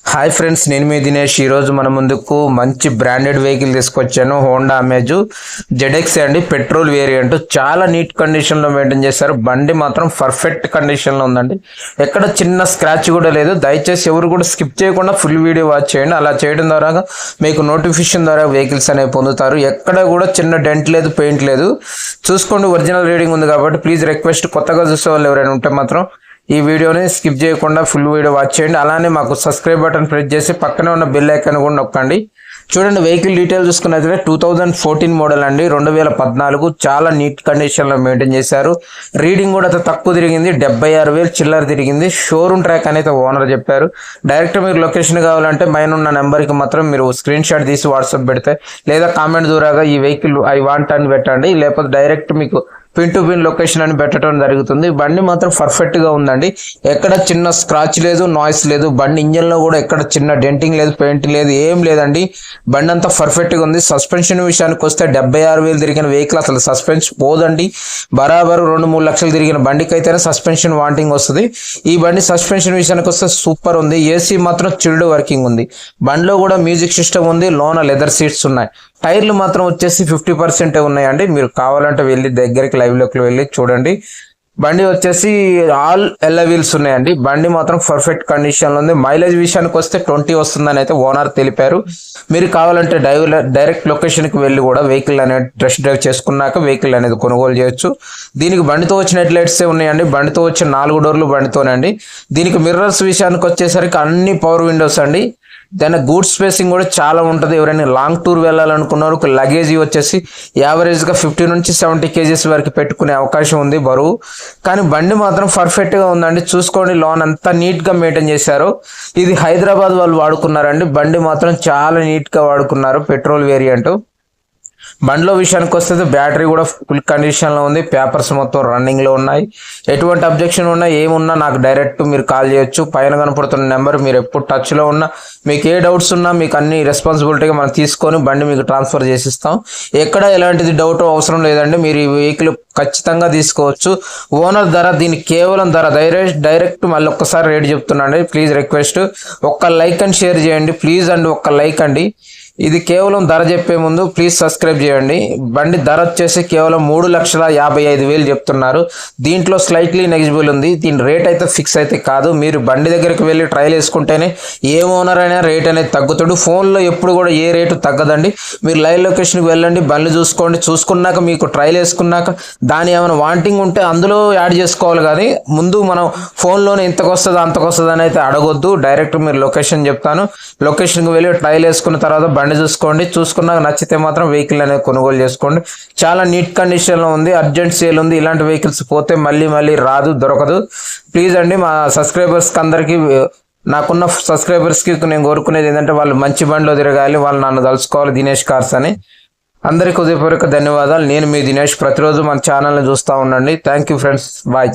Hi friends, నేను మీ దినేష్. ఈరోజు మన ముందుకు మంచి బ్రాండెడ్ వెహికల్ తీసుకొచ్చాను. హోండా అమేజ్ జెడ్ఎక్స్ అండి, పెట్రోల్ వేరియంట్. చాలా నీట్ కండిషన్లో మెయింటైన్ చేశారు. బండి మాత్రం పర్ఫెక్ట్ కండిషన్లో ఉందండి. ఎక్కడ చిన్న స్క్రాచ్ కూడా లేదు. దయచేసి ఎవరు కూడా స్కిప్ చేయకుండా ఫుల్ వీడియో వాచ్ చేయండి. అలా చేయడం ద్వారా మీకు నోటిఫికేషన్ ద్వారా వెహికల్స్ అనేవి పొందుతారు. ఎక్కడ కూడా చిన్న డెంట్ లేదు, పెయింట్ లేదు. చూసుకోండి, ఒరిజినల్ రీడింగ్ ఉంది కాబట్టి ప్లీజ్ రిక్వెస్ట్, కొత్తగా చూసే వాళ్ళు ఎవరైనా ఉంటే మాత్రం ఈ వీడియోని స్కిప్ చేయకుండా ఫుల్ వీడియో వాచ్ చేయండి. అలానే మాకు సబ్స్క్రైబ్ బటన్ ప్రెస్ చేసి పక్కనే ఉన్న బెల్ ఐకాన్ కూడా నొక్కండి. చూడండి, వెహికల్ డీటెయిల్ చూసుకున్నట్లయితే 2014 మోడల్ అండి, 2014. చాలా నీట్ కండిషన్లో మెయింటైన్ చేశారు. రీడింగ్ కూడా తక్కువ తిరిగింది, 76,000 చిల్లర తిరిగింది. షోరూమ్ ట్రాక్ అనేది ఓనర్ చెప్పారు. డైరెక్ట్ మీరు లొకేషన్ కావాలంటే పైన ఉన్న నెంబర్కి మాత్రం మీరు స్క్రీన్ షాట్ తీసి వాట్సాప్ పెడితే, లేదా కామెంట్ ద్వారా ఈ వెహికల్ ఐ వాంట్ అని పెట్టండి. లేకపోతే డైరెక్ట్ మీకు పిన్ టు పిన్ లొకేషన్ అని పెట్టడం జరుగుతుంది. బండి మాత్రం పర్ఫెక్ట్ గా ఉందండి. ఎక్కడ చిన్న స్క్రాచ్ లేదు, నాయిస్ లేదు. బండి ఇంజన్ లో కూడా ఎక్కడ చిన్న డెంటింగ్ లేదు, పెయింట్ లేదు, ఏం లేదండి. బండి అంతా పర్ఫెక్ట్ గా ఉంది. సస్పెన్షన్ విషయానికి వస్తే 76,000 తిరిగిన వెహికల్ అసలు సస్పెన్షన్ పోదండి. బరాబరు 2-3 లక్షలు తిరిగిన బండికి అయితేనే సస్పెన్షన్ వాంటింగ్ వస్తుంది. ఈ బండి సస్పెన్షన్ విషయానికి వస్తే సూపర్ ఉంది. ఏసీ మాత్రం చిల్డ్ వర్కింగ్ ఉంది. బండిలో కూడా మ్యూజిక్ సిస్టమ్ ఉంది. లోన లెదర్ సీట్స్ ఉన్నాయి. టైర్లు మాత్రం వచ్చేసి 50% ఉన్నాయండి. మీరు కావాలంటే వెళ్ళి దగ్గరికి లైవ్ లోకి వెళ్ళి చూడండి. బండి వచ్చేసి ఆల్ ఎల్ల వీల్స్ ఉన్నాయండి. బండి మాత్రం పర్ఫెక్ట్ కండిషన్ లో ఉంది. మైలేజ్ విషయానికి వస్తే 20 వస్తుందని అయితే ఓనర్ తెలిపారు. మీరు కావాలంటే డైరెక్ట్ లొకేషన్ కి వెళ్ళి కూడా వెహికల్ అనేది టెస్ట్ డ్రైవ్ చేసుకున్నాక వెహికల్ అనేది కొనుగోలు చేయొచ్చు. దీనికి బండితో వచ్చిన హెడ్ లైట్స్ ఉన్నాయండి. బండితో వచ్చిన 4 డోర్లు బండితోనండి. దీనికి మిర్రర్స్ విషయానికి వచ్చేసరికి అన్ని పవర్ విండోస్ అండి. దాని గూడ్స్ స్పేసింగ్ కూడా చాలా ఉంటుంది. ఎవరైనా లాంగ్ టూర్ వెళ్ళాలనుకున్నారు, లగేజ్ వచ్చేసి యావరేజ్గా 50 నుంచి 70 kgs వరకు పెట్టుకునే అవకాశం ఉంది బరువు. కానీ బండి మాత్రం పర్ఫెక్ట్గా ఉందండి. చూసుకోండి, లోన్ అంతా నీట్గా మెయింటైన్ చేశారు. ఇది హైదరాబాద్ వాళ్ళు వాడుకున్నారండి. బండి మాత్రం చాలా నీట్గా వాడుకున్నారు. Petrol variant. బండిలో విషయానికి వస్తే బ్యాటరీ కూడా ఫుల్ కండిషన్లో ఉంది. పేపర్స్ మొత్తం రన్నింగ్లో ఉన్నాయి. ఎటువంటి అబ్జెక్షన్ ఉన్నా ఏమున్నా నాకు డైరెక్ట్ మీరు కాల్ చేయొచ్చు. పైన కనపడుతున్న నెంబర్, మీరు ఎప్పుడు టచ్లో ఉన్నా, మీకు ఏ డౌట్స్ ఉన్నా మీకు అన్ని రెస్పాన్సిబిలిటీగా మనం తీసుకొని బండి మీకు ట్రాన్స్ఫర్ చేసిస్తాం. ఎక్కడ ఎలాంటిది డౌట్ అవసరం లేదండి. మీరు ఈ వెహికల్ ఖచ్చితంగా తీసుకోవచ్చు. ఓనర్ ధర, దీనికి కేవలం ధర డైరెక్ట్ మళ్ళీ ఒక్కసారి రేట్ చెప్తున్నాండి. ప్లీజ్ రిక్వెస్ట్, ఒక్క లైక్ అండ్ షేర్ చేయండి ప్లీజ్ అండి, ఒక్క లైక్ అండి. ఇది కేవలం ధర చెప్పే ముందు ప్లీజ్ సబ్స్క్రైబ్ చేయండి. బండి ధర వచ్చేసి కేవలం 3,55,000 చెప్తున్నారు. దీంట్లో స్లైట్లీ నెగిజిబుల్ ఉంది. దీని రేట్ అయితే ఫిక్స్ అయితే కాదు. మీరు బండి దగ్గరికి వెళ్ళి ట్రయల్ వేసుకుంటేనే ఏ ఓనర్ అయినా రేట్ అనేది తగ్గుతాడు. ఫోన్లో ఎప్పుడు కూడా ఏ రేటు తగ్గదండి. మీరు లైవ్ లొకేషన్కి వెళ్ళండి, బండ్లు చూసుకోండి. చూసుకున్నాక మీకు ట్రయల్ వేసుకున్నాక దాని ఏమైనా వాంటింగ్ ఉంటే అందులో యాడ్ చేసుకోవాలి. కానీ ముందు మనం ఫోన్లోనే ఇంతకు వస్తుందా అంతకు వస్తుందా అని అయితే అడగొద్దు. డైరెక్ట్ మీరు లొకేషన్ చెప్తాను, లొకేషన్కి వెళ్ళి ట్రయల్ వేసుకున్న తర్వాత బండి చూసుకోండి. చూసుకున్నాక నచ్చితే మాత్రం వెహికల్ అనేది కొనుగోలు చేసుకోండి. చాలా నీట్ కండిషన్లో ఉంది. అర్జెంట్ సేల్ ఉంది. ఇలాంటి వెహికల్స్ పోతే మళ్ళీ రాదు, దొరకదు. ప్లీజ్ అండి, మా సబ్స్క్రైబర్స్కి అందరికీ, నాకున్న సబ్స్క్రైబర్స్కి నేను కోరుకునేది ఏంటంటే వాళ్ళు మంచి బండిలో తిరగాలి, వాళ్ళు నన్ను తలుచుకోవాలి దినేష్ కార్స్ అని. అందరికీ హృదయపూర్వక ధన్యవాదాలు. నేను మీ దినేష్. ప్రతిరోజు మన ఛానల్ని చూస్తూ ఉండండి. Thank you friends, bye.